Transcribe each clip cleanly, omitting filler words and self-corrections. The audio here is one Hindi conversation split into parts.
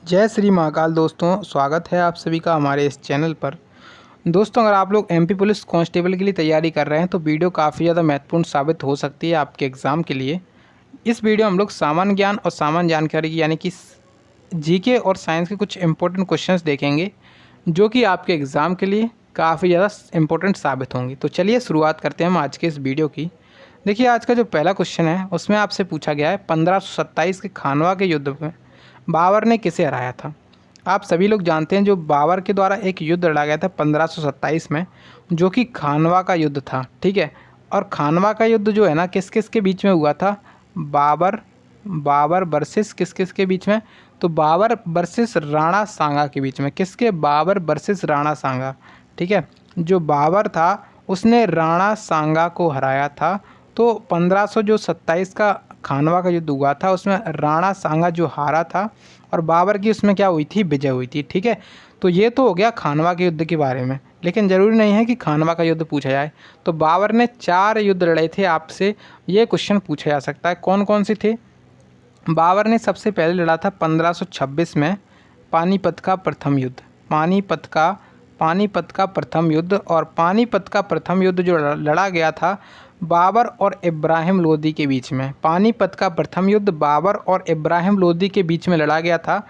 जय श्री महाकाल दोस्तों, स्वागत है आप सभी का हमारे इस चैनल पर। दोस्तों, अगर आप लोग एमपी पुलिस कांस्टेबल के लिए तैयारी कर रहे हैं तो वीडियो काफ़ी ज़्यादा महत्वपूर्ण साबित हो सकती है आपके एग्ज़ाम के लिए। इस वीडियो में हम लोग सामान्य ज्ञान और सामान्य जानकारी की यानी कि जीके और साइंस के कुछ इंपॉर्टेंट क्वेश्चंस देखेंगे जो कि आपके एग्ज़ाम के लिए काफ़ी ज़्यादा इंपॉर्टेंट साबित होंगी। तो चलिए शुरुआत करते हैं हम आज के इस वीडियो की। देखिए, आज का जो पहला क्वेश्चन है उसमें आपसे पूछा गया है 1527 के खानवा के युद्ध में बाबर ने किसे हराया था। आप सभी लोग जानते हैं जो बाबर के द्वारा एक युद्ध लड़ा गया था 1527 में, जो कि खानवा का युद्ध था। ठीक है, और खानवा का युद्ध जो है ना किस किस के बीच में हुआ था? बाबर वर्सेस किस किस के बीच में? तो बाबर वर्सेस राणा सांगा के बीच में। किसके? बाबर वर्सेस राणा सांगा। ठीक है, जो बाबर था उसने राणा सांगा को हराया था। तो 1527 का खानवा का युद्ध हुआ था, उसमें राणा सांगा जो हारा था और बाबर की उसमें क्या हुई थी? विजय हुई थी। ठीक है, तो ये तो हो गया खानवा के युद्ध के बारे में, लेकिन ज़रूरी नहीं है कि खानवा का युद्ध पूछा जाए। तो बाबर ने 4 युद्ध लड़े थे, आपसे ये क्वेश्चन पूछा जा सकता है। कौन कौन से थे? बाबर ने सबसे पहले लड़ा था 1526 में पानीपत का प्रथम युद्ध। पानीपत का प्रथम युद्ध, और पानीपत का प्रथम युद्ध जो लड़ा गया था बाबर और इब्राहिम लोदी के बीच में। पानीपत का प्रथम युद्ध बाबर और इब्राहिम लोदी के बीच में लड़ा गया था,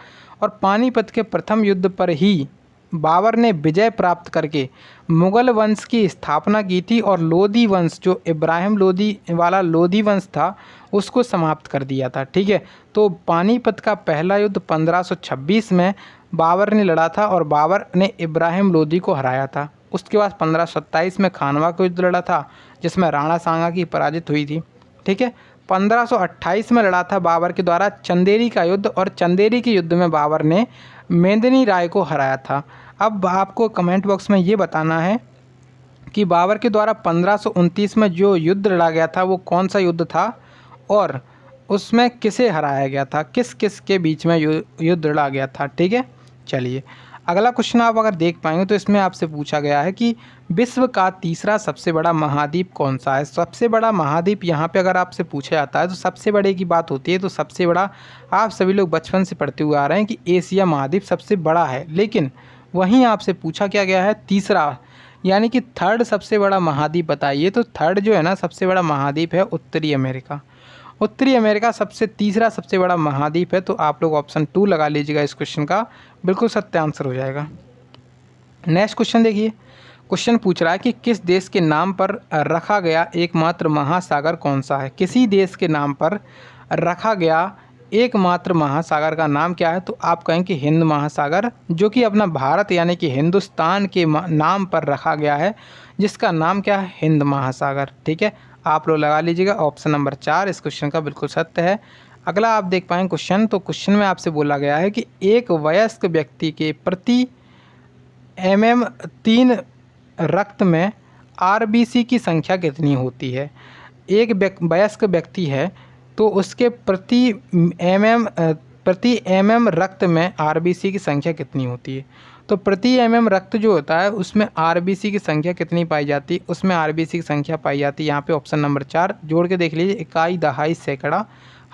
और पानीपत के प्रथम युद्ध पर ही बाबर ने विजय प्राप्त करके मुगल वंश की स्थापना की थी, और लोदी वंश जो इब्राहिम लोदी वाला लोदी वंश था उसको समाप्त कर दिया था। ठीक है, तो पानीपत का पहला युद्ध 1526 में बाबर ने लड़ा था और बाबर ने इब्राहिम लोदी को हराया था। उसके बाद 1527 में खानवा का युद्ध लड़ा था जिसमें राणा सांगा की पराजित हुई थी। ठीक है, 1528 में लड़ा था बाबर के द्वारा चंदेरी का युद्ध, और चंदेरी के युद्ध में बाबर ने मेंदिनी राय को हराया था। अब आपको कमेंट बॉक्स में ये बताना है कि बाबर के द्वारा 1529 में जो युद्ध लड़ा गया था वो कौन सा युद्ध था और उसमें किसे हराया गया था, किस किस के बीच में युद्ध लड़ा गया था। ठीक है, चलिए अगला क्वेश्चन आप अगर देख पाएंगे तो इसमें आपसे पूछा गया है कि विश्व का तीसरा सबसे बड़ा महाद्वीप कौन सा है। सबसे बड़ा महाद्वीप यहाँ पे अगर आपसे पूछा जाता है तो सबसे बड़े की बात होती है, तो सबसे बड़ा आप सभी लोग बचपन से पढ़ते हुए आ रहे हैं कि एशिया महाद्वीप सबसे बड़ा है, लेकिन वहीं आपसे पूछा क्या गया है तीसरा, यानी कि थर्ड सबसे बड़ा महाद्वीप बताइए। तो थर्ड जो है ना सबसे बड़ा महाद्वीप है उत्तरी अमेरिका। उत्तरी अमेरिका तीसरा सबसे बड़ा महाद्वीप है। तो आप लोग ऑप्शन 2 लगा लीजिएगा, इस क्वेश्चन का बिल्कुल सत्य आंसर हो जाएगा। नेक्स्ट क्वेश्चन देखिए, क्वेश्चन पूछ रहा है कि किस देश के नाम पर रखा गया एकमात्र महासागर कौन सा है। किसी देश के नाम पर रखा गया एकमात्र महासागर का नाम क्या है? तो आप कहें कि हिंद महासागर, जो कि अपना भारत यानी कि हिंदुस्तान के नाम पर रखा गया है, जिसका नाम क्या है? हिंद महासागर। ठीक है, आप लोग लगा लीजिएगा ऑप्शन नंबर 4 इस क्वेश्चन का बिल्कुल सत्य है। अगला आप देख पाएंगे क्वेश्चन, तो क्वेश्चन में आपसे बोला गया है कि एक वयस्क व्यक्ति के प्रति MM3 रक्त में RBC की संख्या कितनी होती है। एक वयस्क व्यक्ति है तो उसके प्रति MM रक्त में RBC की संख्या कितनी होती है। तो प्रति MM रक्त जो होता है उसमें RBC की संख्या कितनी पाई जाती है? उसमें RBC की संख्या पाई जाती है यहाँ पे ऑप्शन नंबर 4 जोड़ के देख लीजिए। इकाई, दहाई, सैकड़ा,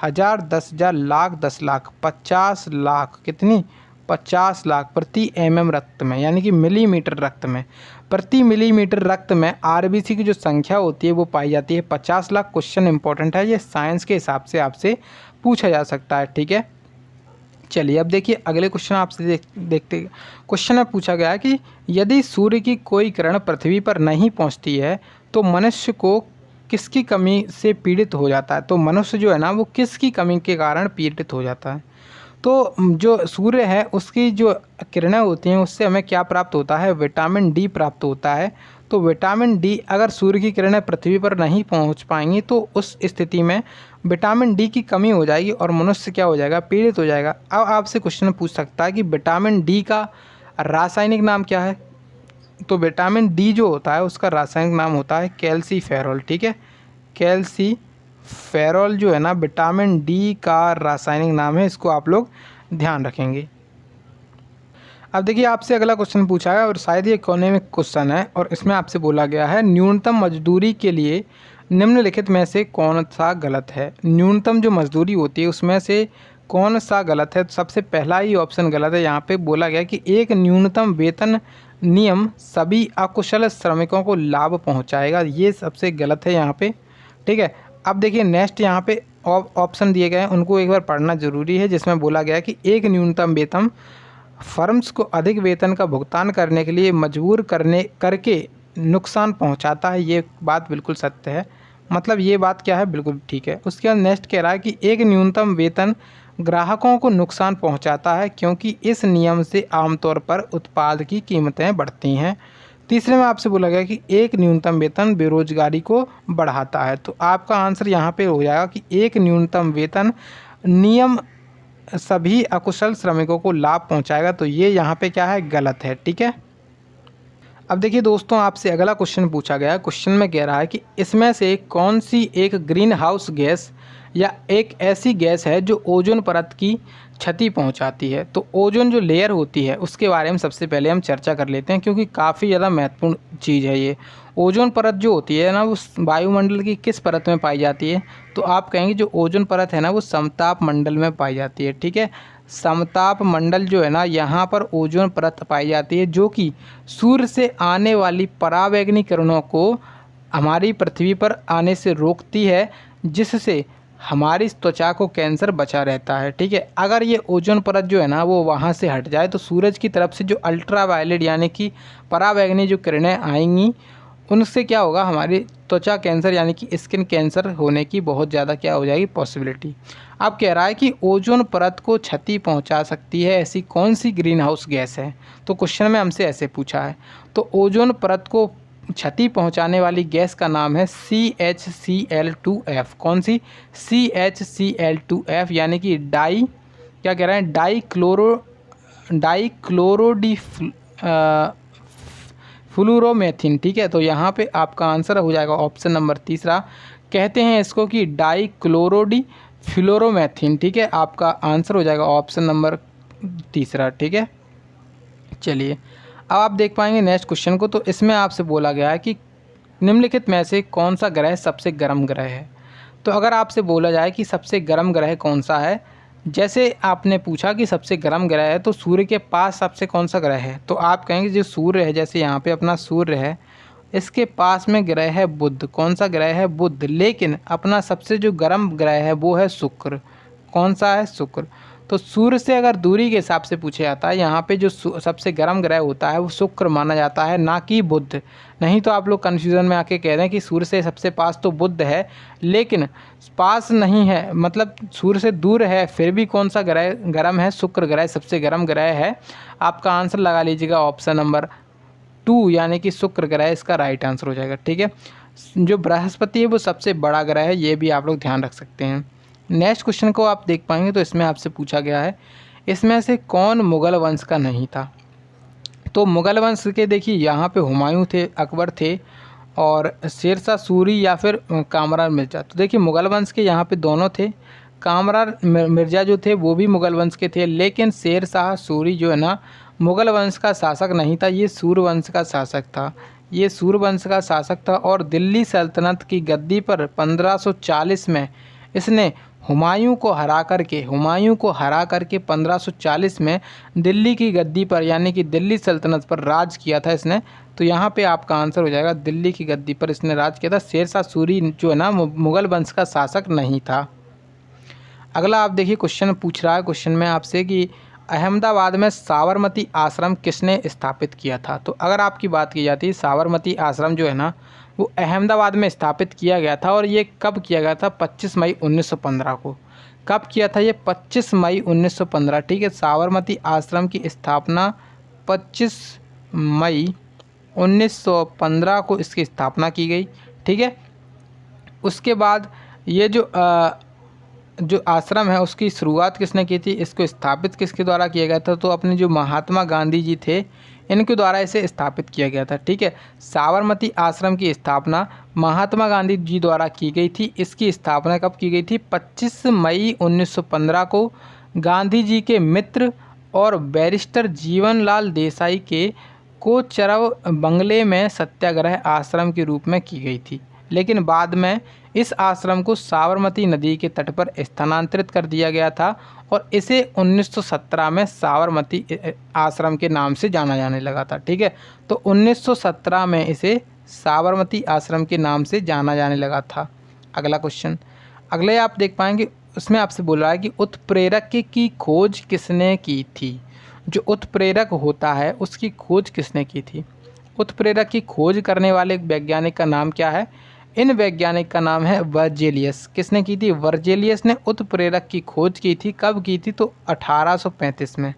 हज़ार, 10,000, लाख, 10 लाख, 50 लाख। कितनी? 50 लाख प्रति MM रक्त में, यानी कि मिलीमीटर रक्त में। प्रति मिलीमीटर रक्त में RBC की जो संख्या होती है वो पाई जाती है 50 लाख। क्वेश्चन इंपॉर्टेंट है, ये साइंस के हिसाब से आपसे पूछा जा सकता है। ठीक है, चलिए अब देखिए अगले क्वेश्चन आपसे देखते। क्वेश्चन में पूछा गया है कि यदि सूर्य की कोई किरण पृथ्वी पर नहीं पहुंचती है तो मनुष्य को किसकी कमी से पीड़ित हो जाता है। तो मनुष्य जो है ना वो किसकी कमी के कारण पीड़ित हो जाता है। तो जो सूर्य है उसकी जो किरणें होती हैं उससे हमें क्या प्राप्त होता है? विटामिन डी प्राप्त होता है। तो विटामिन डी, अगर सूर्य की किरणें पृथ्वी पर नहीं पहुंच पाएंगी तो उस स्थिति में विटामिन डी की कमी हो जाएगी और मनुष्य क्या हो जाएगा? पीड़ित हो जाएगा। अब आपसे क्वेश्चन पूछ सकता है कि विटामिन डी का रासायनिक नाम क्या है। तो विटामिन डी जो होता है उसका रासायनिक नाम होता है कैल्सीफेरॉल। ठीक है, कैल्सीफेरॉल जो है ना विटामिन डी का रासायनिक नाम है, इसको आप लोग ध्यान रखेंगे। अब देखिए आपसे अगला क्वेश्चन पूछा है और शायद ये इकोनॉमिक क्वेश्चन है, और इसमें आपसे बोला गया है न्यूनतम मजदूरी के लिए निम्नलिखित में से कौन सा गलत है। न्यूनतम जो मजदूरी होती है उसमें से कौन सा गलत है? तो सबसे पहला ही ऑप्शन गलत है। यहाँ पे बोला गया कि एक न्यूनतम वेतन नियम सभी अकुशल श्रमिकों को लाभ पहुँचाएगा, ये सबसे गलत है यहाँ पे। ठीक है, अब देखिए नेक्स्ट यहाँ पे ऑप्शन दिए गए हैं, उनको एक बार पढ़ना ज़रूरी है, जिसमें बोला गया है कि एक न्यूनतम वेतन फर्म्स को अधिक वेतन का भुगतान करने के लिए मजबूर करके नुकसान पहुंचाता है। ये बात बिल्कुल सत्य है, मतलब ये बात क्या है, बिल्कुल ठीक है। उसके बाद नेक्स्ट कह रहा है कि एक न्यूनतम वेतन ग्राहकों को नुकसान पहुंचाता है क्योंकि इस नियम से आमतौर पर उत्पाद की कीमतें बढ़ती हैं। तीसरे में आपसे बोला गया कि एक न्यूनतम वेतन बेरोजगारी को बढ़ाता है। तो आपका आंसर यहाँ पे हो जाएगा कि एक न्यूनतम वेतन नियम सभी अकुशल श्रमिकों को लाभ पहुंचाएगा। तो ये यहाँ पे क्या है, गलत है। ठीक है, अब देखिए दोस्तों, आपसे अगला क्वेश्चन पूछा गया है। क्वेश्चन में कह रहा है कि इसमें से कौन सी एक ग्रीन हाउस गैस या एक ऐसी गैस है जो ओजोन परत की क्षति पहुंचाती है। तो ओजोन जो लेयर होती है उसके बारे में सबसे पहले हम चर्चा कर लेते हैं, क्योंकि काफ़ी ज़्यादा महत्वपूर्ण चीज़ है ये। ओजोन परत जो होती है ना, वो वायुमंडल की किस परत में पाई जाती है? तो आप कहेंगे जो ओजोन परत है ना, वो समताप मंडल में पाई जाती है। ठीक है, समताप मंडल जो है ना, यहाँ पर ओजोन परत पाई जाती है, जो कि सूर्य से आने वाली पराबैंगनी किरणों को हमारी पृथ्वी पर आने से रोकती है, जिससे हमारी त्वचा को कैंसर बचा रहता है। ठीक है, अगर ये ओजोन परत जो है ना, वो वहाँ से हट जाए तो सूरज की तरफ से जो अल्ट्रावायलेट यानी कि पराबैंगनी जो किरणें आएंगी, उनसे क्या होगा, हमारी त्वचा कैंसर यानी कि स्किन कैंसर होने की बहुत ज़्यादा क्या हो जाएगी, पॉसिबिलिटी। अब कह रहा है कि ओजोन परत को क्षति पहुंचा सकती है ऐसी कौन सी ग्रीन हाउस गैस है? तो क्वेश्चन में हमसे ऐसे पूछा है। तो ओजोन परत को क्षति पहुंचाने वाली गैस का नाम है CHCl2F। कौन सी? CHCl2F, यानी कि क्या कह रहे हैं, फ्लूरोमेथिन। ठीक है, तो यहाँ पे आपका आंसर हो जाएगा ऑप्शन नंबर तीसरा। कहते हैं इसको कि फ्लोरोमेथिन। ठीक है, आपका आंसर हो जाएगा ऑप्शन नंबर तीसरा। ठीक है, चलिए अब आप देख पाएंगे नेक्स्ट क्वेश्चन को। तो इसमें आपसे बोला गया है कि निम्नलिखित में से कौन सा ग्रह सबसे गर्म ग्रह है? तो अगर आपसे बोला जाए कि सबसे गर्म ग्रह कौन सा है, जैसे आपने पूछा कि सबसे गर्म ग्रह है, तो सूर्य के पास सबसे कौन सा ग्रह है? तो आप कहेंगे जो सूर्य है, जैसे यहाँ पे अपना सूर्य है, इसके पास में ग्रह है बुध। कौन सा ग्रह है? बुध। लेकिन अपना सबसे जो गर्म ग्रह है वो है शुक्र। कौन सा है? शुक्र। तो सूर्य से अगर दूरी के हिसाब से पूछा जाता है, यहाँ पे जो सबसे गर्म ग्रह होता है वो शुक्र माना जाता है, ना कि बुध। नहीं तो आप लोग कन्फ्यूज़न में आके कह रहे हैं कि सूर्य से सबसे पास तो बुध है, लेकिन पास नहीं है, मतलब सूर्य से दूर है, फिर भी कौन सा ग्रह गर्म है? शुक्र ग्रह सबसे गर्म ग्रह है। आपका आंसर लगा लीजिएगा ऑप्शन नंबर 2, यानी कि शुक्र ग्रह इसका राइट आंसर हो जाएगा। ठीक है, जो बृहस्पति है वो सबसे बड़ा ग्रह है, ये भी आप लोग ध्यान रख सकते हैं। नेक्स्ट क्वेश्चन को आप देख पाएंगे, तो इसमें आपसे पूछा गया है इसमें से कौन मुगल वंश का नहीं था? तो मुगल वंश के देखिए यहाँ पे हुमायूं थे, अकबर थे, और शेरशाह सूरी या फिर कामरान मिर्जा। तो देखिए मुगल वंश के यहाँ पे दोनों थे। कामरान मिर्जा जो थे वो भी मुगल वंश के थे, लेकिन शेरशाह सूरी जो है ना, मुगल वंश का शासक नहीं था, ये सूर्यवंश का शासक था। ये सूर्यवंश का शासक था, और दिल्ली सल्तनत की गद्दी पर 1540 में इसने हुमायूं को हरा करके 1540 में दिल्ली की गद्दी पर यानी कि दिल्ली सल्तनत पर राज किया था इसने। तो यहाँ पे आपका आंसर हो जाएगा, दिल्ली की गद्दी पर इसने राज किया था। शेरशाह सूरी जो है ना, मुगल वंश का शासक नहीं था। अगला आप देखिए क्वेश्चन पूछ रहा है, क्वेश्चन में आपसे कि अहमदाबाद में साबरमती आश्रम किसने स्थापित किया था? तो अगर आपकी बात की जाती है, साबरमती आश्रम जो है ना, वो अहमदाबाद में स्थापित किया गया था। और ये कब किया गया था? 25 मई 1915 को। कब किया था ये? 25 मई 1915। ठीक है, साबरमती आश्रम की स्थापना 25 मई 1915 को इसकी स्थापना की गई। ठीक है, उसके बाद ये जो आश्रम है उसकी शुरुआत किसने की थी? इसको स्थापित किसके द्वारा किया गया था? तो अपने जो महात्मा गांधी जी थे, इनके द्वारा इसे स्थापित किया गया था। ठीक है, साबरमती आश्रम की स्थापना महात्मा गांधी जी द्वारा की गई थी। इसकी स्थापना कब की गई थी? 25 मई 1915 को गांधी जी के मित्र और बैरिस्टर जीवनलाल देसाई के कोचरव बंगले में सत्याग्रह आश्रम के रूप में की गई थी। लेकिन बाद में इस आश्रम को साबरमती नदी के तट पर स्थानांतरित कर दिया गया था और इसे 1917 में साबरमती आश्रम के नाम से जाना जाने लगा था। ठीक है, तो 1917 में इसे साबरमती आश्रम के नाम से जाना जाने लगा था। अगला क्वेश्चन, अगले आप देख पाएंगे, उसमें आपसे बोल रहा है कि उत्प्रेरक की खोज किसने की थी। जो उत्प्रेरक होता है उसकी खोज किसने की थी। उत्प्रेरक की खोज करने वाले वैज्ञानिक का नाम क्या है। इन वैज्ञानिक का नाम है वर्जेलियस। किसने की थी, वर्जेलियस ने उत्प्रेरक की खोज की थी। कब की थी, तो 1835 में।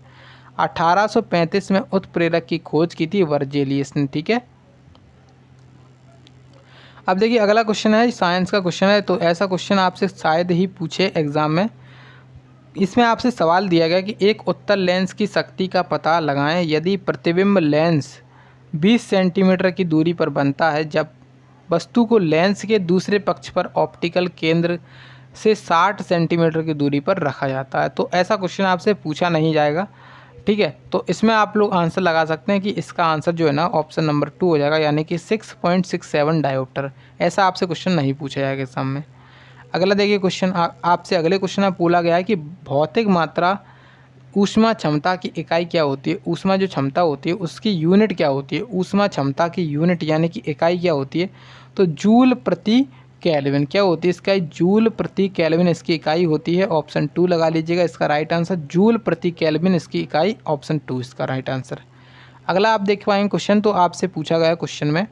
1835 में उत्प्रेरक की खोज की थी वर्जेलियस ने। ठीक है, अब देखिए अगला क्वेश्चन है, साइंस का क्वेश्चन है, तो ऐसा क्वेश्चन आपसे शायद ही पूछे एग्जाम में। इसमें आपसे सवाल दिया गया कि एक उत्तल लेंस की शक्ति का पता लगाएं यदि प्रतिबिंब लेंस 20 सेंटीमीटर की दूरी पर बनता है, जब वस्तु को लेंस के दूसरे पक्ष पर ऑप्टिकल केंद्र से 60 सेंटीमीटर की दूरी पर रखा जाता है। तो ऐसा क्वेश्चन आपसे पूछा नहीं जाएगा। ठीक है, तो इसमें आप लोग आंसर लगा सकते हैं कि इसका आंसर जो है ना ऑप्शन नंबर 2 हो जाएगा, यानी कि 6.67 डायोप्टर। ऐसा आपसे क्वेश्चन नहीं पूछा जाएगा एग्जाम में। अगला देखिए क्वेश्चन, आपसे अगले क्वेश्चन में बोला गया है कि भौतिक मात्रा ऊष्मा क्षमता की इकाई क्या होती है। ऊष्मा जो क्षमता होती है उसकी यूनिट क्या होती है। ऊष्मा क्षमता की यूनिट यानी कि इकाई क्या होती है, तो जूल प्रति केल्विन। क्या होती है इसका, जूल प्रति केल्विन इसकी इकाई होती है। ऑप्शन 2 लगा लीजिएगा इसका राइट आंसर, जूल प्रति केल्विन इसकी इकाई, ऑप्शन 2 इसका राइट आंसर। अगला आप देख पाएंगे क्वेश्चन, तो आपसे पूछा गया क्वेश्चन में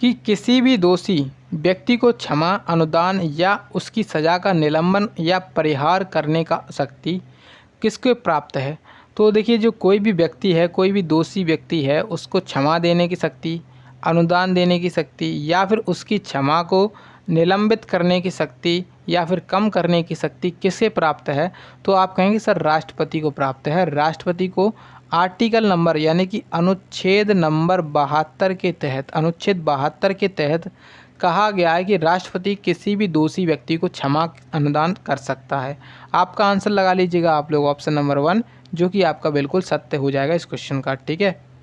कि किसी भी दोषी व्यक्ति को क्षमा, अनुदान या उसकी सज़ा का निलंबन या परिहार करने का शक्ति किसको प्राप्त है। तो देखिए जो कोई भी व्यक्ति है, कोई भी दोषी व्यक्ति है, उसको क्षमा देने की शक्ति, अनुदान देने की शक्ति या फिर उसकी क्षमा को निलंबित करने की शक्ति या फिर कम करने की शक्ति किसे प्राप्त है। तो आप कहेंगे सर राष्ट्रपति को प्राप्त है। राष्ट्रपति को आर्टिकल नंबर यानी कि अनुच्छेद नंबर 72 के तहत, अनुच्छेद 72 के तहत कहा गया है कि राष्ट्रपति किसी भी दोषी व्यक्ति को क्षमा, अनुदान कर सकता है। आपका आंसर लगा लीजिएगा आप लोग ऑप्शन नंबर 1, जो कि आपका बिल्कुल सत्य हो जाएगा इस क्वेश्चन का। ठीक है,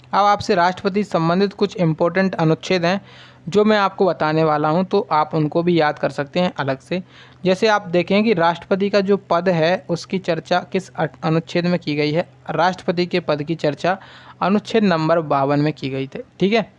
अब आपसे राष्ट्रपति संबंधित कुछ इम्पोर्टेंट अनुच्छेद हैं जो मैं आपको बताने वाला हूं, तो आप उनको भी याद कर सकते हैं अलग से। जैसे आप देखें कि राष्ट्रपति का जो पद है उसकी चर्चा किस अनुच्छेद में की गई है। राष्ट्रपति के पद की चर्चा अनुच्छेद नंबर 52 में की गई थी। ठीक है,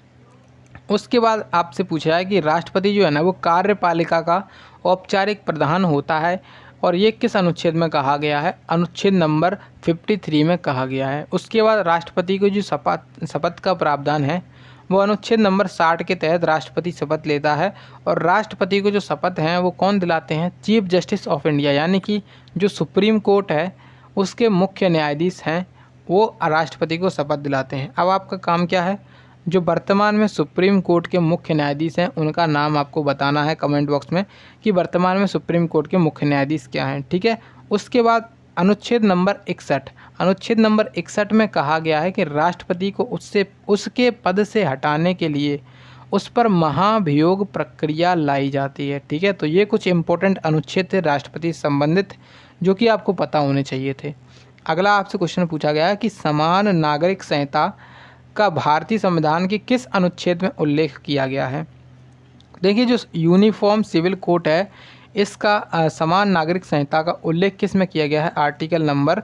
उसके बाद आपसे पूछा है कि राष्ट्रपति जो है ना वो कार्यपालिका का औपचारिक प्रधान होता है, और ये किस अनुच्छेद में कहा गया है, अनुच्छेद नंबर 53 में कहा गया है। उसके बाद राष्ट्रपति को जो शपथ का प्रावधान है वो अनुच्छेद नंबर 60 के तहत राष्ट्रपति शपथ लेता है, और राष्ट्रपति को जो शपथ हैं वो कौन दिलाते हैं, चीफ जस्टिस ऑफ इंडिया, यानी कि जो सुप्रीम कोर्ट है उसके मुख्य न्यायाधीश हैं वो राष्ट्रपति को शपथ दिलाते हैं। अब आपका काम क्या है, जो वर्तमान में सुप्रीम कोर्ट के मुख्य न्यायाधीश हैं उनका नाम आपको बताना है कमेंट बॉक्स में कि वर्तमान में सुप्रीम कोर्ट के मुख्य न्यायाधीश क्या हैं। ठीक है, उसके बाद अनुच्छेद नंबर 61, अनुच्छेद नंबर 61 में कहा गया है कि राष्ट्रपति को उसके पद से हटाने के लिए उस पर महाभियोग प्रक्रिया लाई जाती है। ठीक है, तो ये कुछ इंपॉर्टेंट अनुच्छेद थे राष्ट्रपति से संबंधित जो कि आपको पता होने चाहिए थे। अगला आपसे क्वेश्चन पूछा गया है कि समान नागरिक संहिता का भारतीय संविधान के किस अनुच्छेद में उल्लेख किया गया है। देखिए जो यूनिफॉर्म सिविल कोड है इसका समान नागरिक संहिता का उल्लेख किस में किया गया है, आर्टिकल नंबर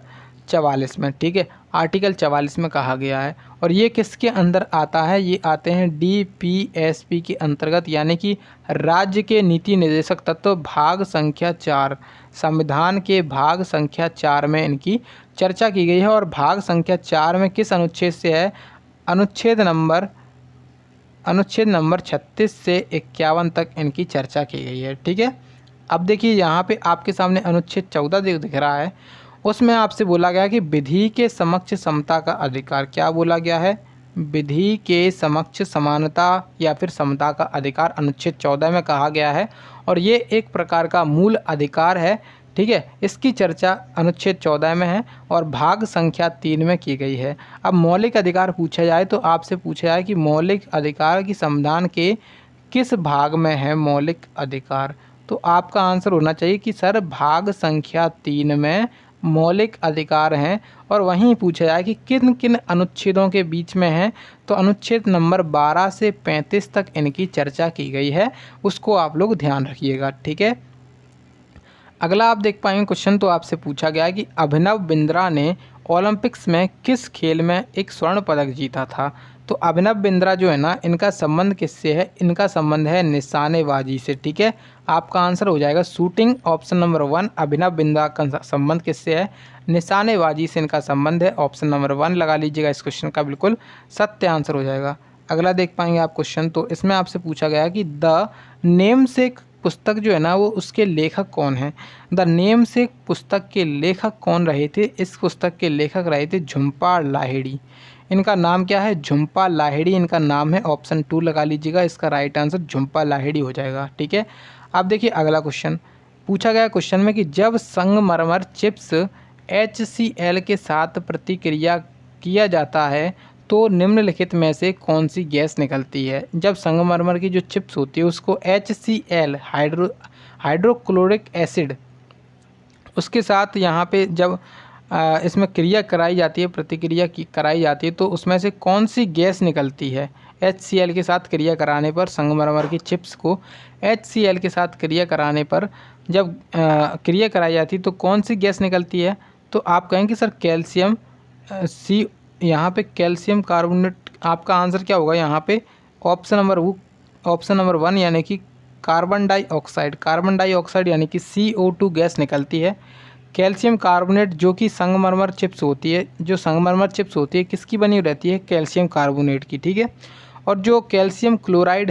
44 में। ठीक है, आर्टिकल 44 में कहा गया है, और ये किसके अंदर आता है, ये आते हैं DPSP के अंतर्गत, यानी कि राज्य के नीति निर्देशक तत्व भाग संख्या 4, संविधान के भाग संख्या 4 में इनकी चर्चा की गई है। और भाग संख्या 4 में किस अनुच्छेद से है, अनुच्छेद नंबर 36 से 51 तक इनकी चर्चा की गई है। ठीक है, अब देखिए यहाँ पे आपके सामने अनुच्छेद 14 दिख रहा है, उसमें आपसे बोला गया कि विधि के समक्ष समता का अधिकार। क्या बोला गया है, विधि के समक्ष समानता या फिर समता का अधिकार अनुच्छेद 14 में कहा गया है, और ये एक प्रकार का मूल अधिकार है। ठीक है, इसकी चर्चा अनुच्छेद 14 में है और भाग संख्या 3 में की गई है। अब मौलिक अधिकार पूछा जाए तो आपसे पूछा जाए कि मौलिक अधिकार की संविधान के किस भाग में है मौलिक अधिकार, तो आपका आंसर होना चाहिए कि सर भाग संख्या 3 में मौलिक अधिकार हैं और वहीं पूछा जाए कि किन किन अनुच्छेदों के बीच में हैं, तो अनुच्छेद नंबर 12 से 35 तक इनकी चर्चा की गई है, उसको आप लोग ध्यान रखिएगा। ठीक है, अगला आप देख पाएंगे क्वेश्चन तो आपसे पूछा गया है कि अभिनव बिंद्रा ने ओलंपिक्स में किस खेल में एक स्वर्ण पदक जीता था। तो अभिनव बिंद्रा जो है ना, इनका संबंध किससे है, इनका संबंध है निशानेबाजी से। ठीक है, आपका आंसर हो जाएगा shooting, option number 1। Abhinav Bindra का संबंध किससे है, निशानेबाजी से इनका संबंध है, ऑप्शन नंबर 1 लगा लीजिएगा, इस क्वेश्चन का बिल्कुल सत्य आंसर हो जाएगा। अगला देख पाएंगे आप क्वेश्चन, तो इसमें आपसे पूछा गया कि द नेम से पुस्तक जो है ना, वो उसके लेखक कौन हैं। द नेम से पुस्तक के लेखक कौन रहे थे, इस पुस्तक के लेखक रहे थे झुम्पा लाहिड़ी। इनका नाम क्या है, झुम्पा लाहिड़ी इनका नाम है, ऑप्शन 2 लगा लीजिएगा, इसका राइट आंसर झुम्पा लाहिड़ी हो जाएगा। ठीक है, अब देखिए अगला क्वेश्चन पूछा गया क्वेश्चन में कि जब संगमरमर चिप्स HCl के साथ प्रतिक्रिया किया जाता है तो निम्नलिखित में से कौन सी गैस निकलती है। जब संगमरमर की जो चिप्स होती है उसको HCl हाइड्रोक्लोरिक एसिड उसके साथ यहाँ पे जब इसमें क्रिया कराई जाती है, प्रतिक्रिया की कराई जाती है, तो उसमें से कौन सी गैस निकलती है। HCl के साथ क्रिया कराने पर संगमरमर की चिप्स को HCl के साथ क्रिया कराने पर जब क्रिया कराई जाती है तो कौन सी गैस निकलती है। तो आप कहेंगे सर कैल्शियम सी, यहाँ पे कैल्शियम कार्बोनेट। आपका आंसर क्या होगा यहाँ पे, ऑप्शन नंबर 1 यानी कि कार्बन डाइऑक्साइड यानी कि CO2 गैस निकलती है। कैल्शियम कार्बोनेट जो कि संगमरमर चिप्स होती है, जो संगमरमर चिप्स होती है किसकी बनी रहती है, कैल्शियम कार्बोनेट की। ठीक है, और जो कैल्शियम क्लोराइड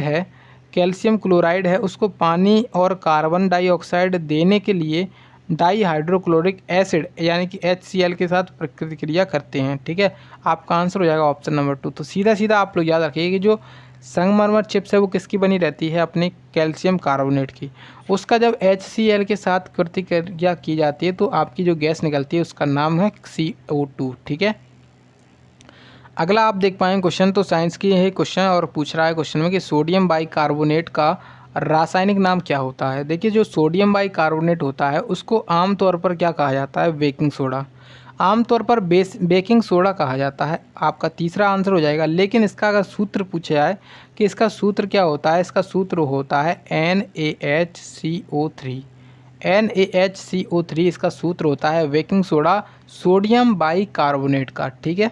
है उसको पानी और कार्बन डाइऑक्साइड देने के लिए डाईहाइड्रोक्लोरिक एसिड यानी कि HCl के साथ प्रतिक्रिया करते हैं। ठीक है, आपका आंसर हो जाएगा ऑप्शन नंबर 2। तो सीधा सीधा आप लोग याद रखिए कि जो संगमरमर चिप्स है वो किसकी बनी रहती है, अपने कैल्शियम कार्बोनेट की। उसका जब HCl के साथ प्रतिक्रिया की जाती है तो आपकी जो गैस निकलती है उसका नाम है CO2। ठीक है, अगला आप देख पाएंगे क्वेश्चन, तो साइंस की है क्वेश्चन और पूछ रहा है क्वेश्चन में कि सोडियम बाइकार्बोनेट का रासायनिक नाम क्या होता है। देखिए जो सोडियम बाइकार्बोनेट होता है उसको आमतौर पर क्या कहा जाता है, बेकिंग सोडा। आमतौर पर बेकिंग सोडा कहा जाता है, आपका तीसरा आंसर हो जाएगा। लेकिन इसका अगर सूत्र पूछा जाए कि इसका सूत्र क्या होता है, इसका सूत्र होता है NaHCO3। NaHCO3 इसका सूत्र होता है बेकिंग सोडा सोडियम बाइकार्बोनेट का। ठीक है,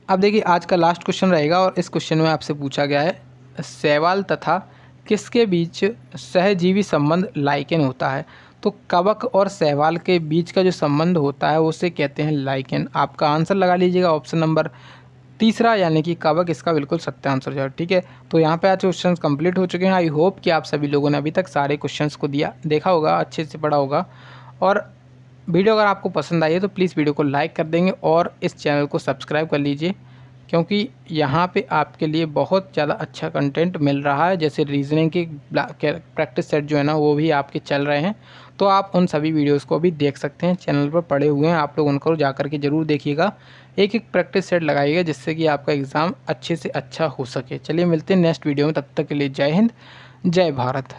अब देखिए आज का लास्ट क्वेश्चन रहेगा और इस क्वेश्चन में आपसे पूछा गया है शैवाल तथा किसके बीच सहजीवी संबंध लाइकेन होता है। तो कवक और शैवाल के बीच का जो संबंध होता है उसे कहते हैं लाइकेन। आपका आंसर लगा लीजिएगा ऑप्शन नंबर 3 यानी कि कवक, इसका बिल्कुल सत्य आंसर जाए। ठीक है, तो यहाँ पे आज क्वेश्चंस कंप्लीट हो चुके हैं। आई होप कि आप सभी लोगों ने अभी तक सारे क्वेश्चंस को देखा होगा, अच्छे से पढ़ा होगा। और वीडियो अगर आपको पसंद आई है तो प्लीज़ वीडियो को लाइक कर देंगे और इस चैनल को सब्सक्राइब कर लीजिए, क्योंकि यहाँ पे आपके लिए बहुत ज़्यादा अच्छा कंटेंट मिल रहा है। जैसे रीजनिंग की प्रैक्टिस सेट जो है ना वो भी आपके चल रहे हैं, तो आप उन सभी वीडियोस को भी देख सकते हैं, चैनल पर पड़े हुए हैं, आप लोग उनको जा कर के ज़रूर देखिएगा। एक एक प्रैक्टिस सेट लगाइएगा जिससे कि आपका एग्ज़ाम अच्छे से अच्छा हो सके। चलिए मिलते हैं नेक्स्ट वीडियो में, तब तक के लिए जय हिंद, जय भारत।